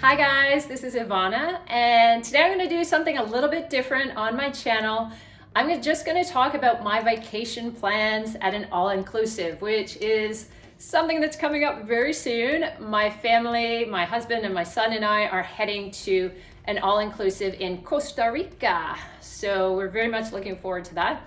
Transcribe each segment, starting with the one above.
Hi guys, this is Ivana, and today I'm going to do something a little bit different on my channel. I'm just going to talk about my vacation plans at an all-inclusive, which is something that's coming up very soon. My family, my husband and my son and I are heading to an all-inclusive in Costa Rica. So we're very much looking forward to that.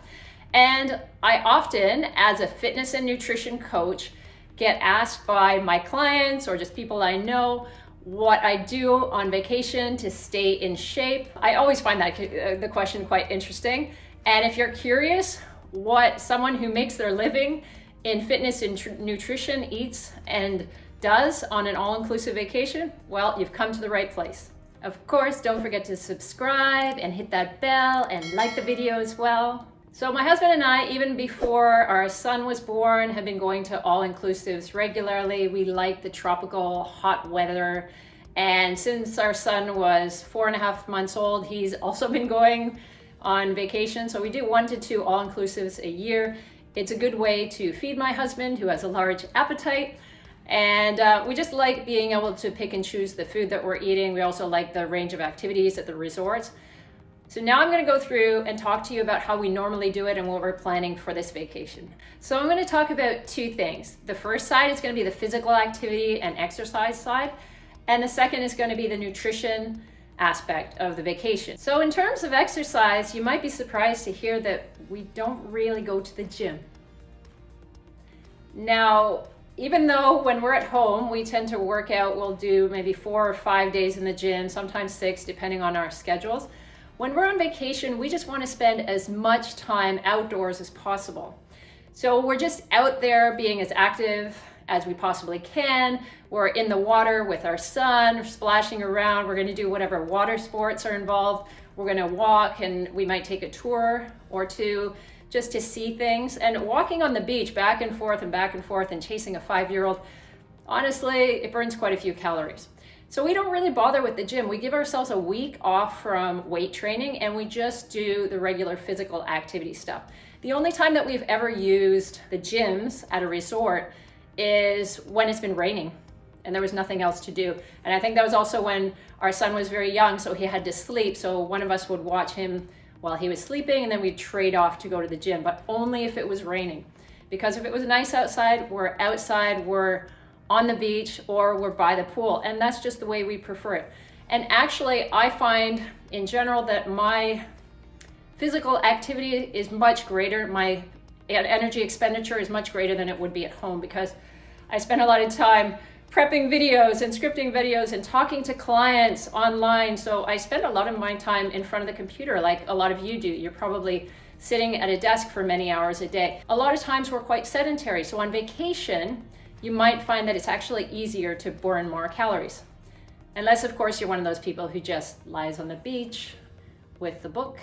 And I often, as a fitness and nutrition coach, get asked by my clients or just people I know what I do on vacation to stay in shape. I always find that the question quite interesting. And if you're curious what someone who makes their living in fitness and nutrition eats and does on an all-inclusive vacation, well, you've come to the right place. Of course, don't forget to subscribe and hit that bell and like the video as well. So my husband and I, even before our son was born, have been going to all-inclusives regularly. We like the tropical hot weather. And since our son was 4.5 months old, he's also been going on vacation. So we do 1 to 2 all-inclusives a year. It's a good way to feed my husband, who has a large appetite. And we just like being able to pick and choose the food that we're eating. We also like the range of activities at the resorts. So now I'm going to go through and talk to you about how we normally do it and what we're planning for this vacation. So I'm going to talk about 2 things. The first side is going to be the physical activity and exercise side, and the second is going to be the nutrition aspect of the vacation. So in terms of exercise, you might be surprised to hear that we don't really go to the gym. Now, even though when we're at home, we tend to work out, we'll do maybe 4 or 5 days in the gym, sometimes 6, depending on our schedules. When we're on vacation, we just want to spend as much time outdoors as possible. So we're just out there being as active as we possibly can. We're in the water with our son, splashing around. We're going to do whatever water sports are involved. We're going to walk, and we might take a tour or 2 just to see things. And walking on the beach back and forth and chasing a 5-year-old, honestly, it burns quite a few calories. So we don't really bother with the gym. We give ourselves a week off from weight training and we just do the regular physical activity stuff. The only time that we've ever used the gyms at a resort is when it's been raining and there was nothing else to do. And I think that was also when our son was very young, so he had to sleep. So one of us would watch him while he was sleeping and then we'd trade off to go to the gym, but only if it was raining. Because if it was nice outside, we're on the beach or we're by the pool, and that's just the way we prefer it. And actually, I find in general that my physical activity is much greater, my energy expenditure is much greater than it would be at home, because I spend a lot of time prepping videos and scripting videos and talking to clients online. So I spend a lot of my time in front of the computer, like a lot of you do. You're probably sitting at a desk for many hours a day. A lot of times we're quite sedentary. So on vacation, you might find that it's actually easier to burn more calories. Unless, of course, you're one of those people who just lies on the beach with the book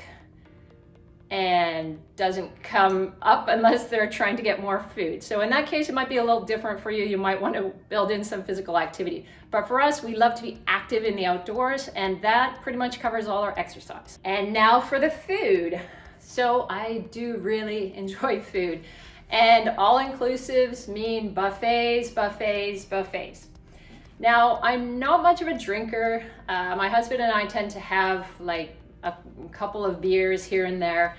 and doesn't come up unless they're trying to get more food. So in that case, it might be a little different for you. You might want to build in some physical activity. But for us, we love to be active in the outdoors, and that pretty much covers all our exercise. And now for the food. So I do really enjoy food. And all-inclusives mean buffets, buffets, buffets. Now, I'm not much of a drinker. My husband and I tend to have like a couple of beers here and there.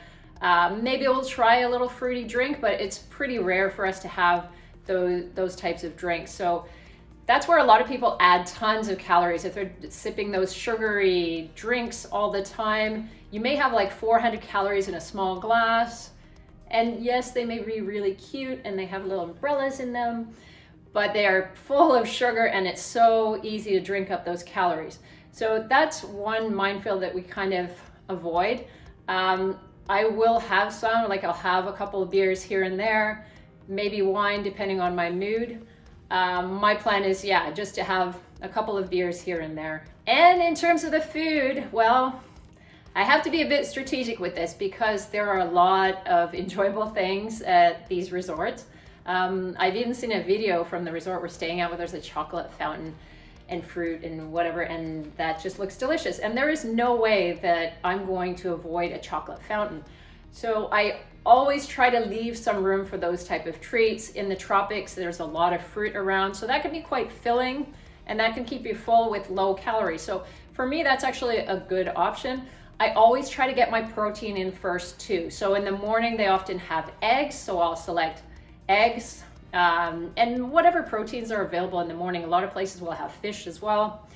Maybe we'll try a little fruity drink, but it's pretty rare for us to have those types of drinks. So that's where a lot of people add tons of calories. If they're sipping those sugary drinks all the time, you may have like 400 calories in a small glass. And yes, they may be really cute and they have little umbrellas in them, but they are full of sugar and it's so easy to drink up those calories. So that's one minefield that we kind of avoid. I will have some, like I'll have a couple of beers here and there, maybe wine depending on my mood. My plan is, just to have a couple of beers here and there. And in terms of the food, well, I have to be a bit strategic with this because there are a lot of enjoyable things at these resorts. I've even seen a video from the resort we're staying at where there's a chocolate fountain and fruit and whatever, and that just looks delicious. And there is no way that I'm going to avoid a chocolate fountain. So I always try to leave some room for those type of treats. In the tropics, there's a lot of fruit around, so that can be quite filling and that can keep you full with low calories. So for me, that's actually a good option. I always try to get my protein in first too. So in the morning, they often have eggs, so I'll select eggs and whatever proteins are available in the morning. A lot of places will have fish as well.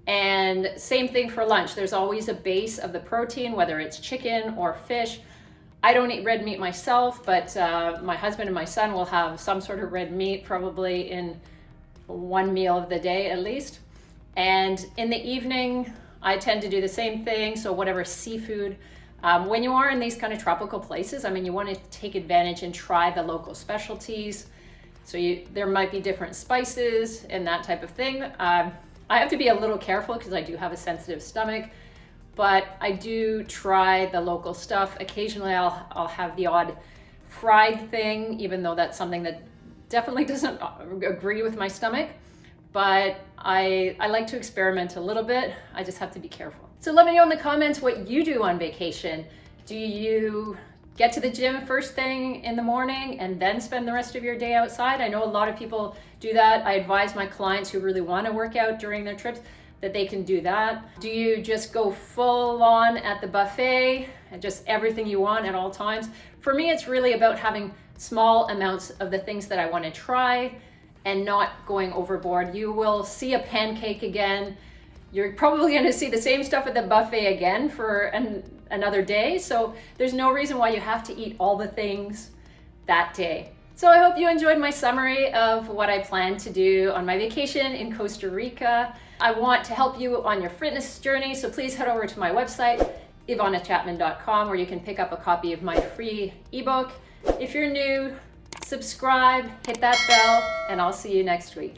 And same thing for lunch. There's always a base of the protein, whether it's chicken or fish. I don't eat red meat myself, but my husband and my son will have some sort of red meat probably in one meal of the day at least. And in the evening, I tend to do the same thing. So whatever seafood. When you are in these kind of tropical places, I mean, you want to take advantage and try the local specialties. So there might be different spices and that type of thing. I have to be a little careful because I do have a sensitive stomach, but I do try the local stuff. Occasionally I'll have the odd fried thing, even though that's something that definitely doesn't agree with my stomach. But I like to experiment a little bit. I just have to be careful. So let me know in the comments what you do on vacation. Do you get to the gym first thing in the morning and then spend the rest of your day outside? I know a lot of people do that. I advise my clients who really want to work out during their trips that they can do that. Do you just go full on at the buffet and just everything you want at all times? For me, it's really about having small amounts of the things that I want to try and not going overboard. You will see a pancake again. You're probably going to see the same stuff at the buffet again for another day. So there's no reason why you have to eat all the things that day. So I hope you enjoyed my summary of what I plan to do on my vacation in Costa Rica. I want to help you on your fitness journey. So please head over to my website, ivanachapman.com, where you can pick up a copy of my free ebook. If you're new, subscribe, hit that bell, and I'll see you next week.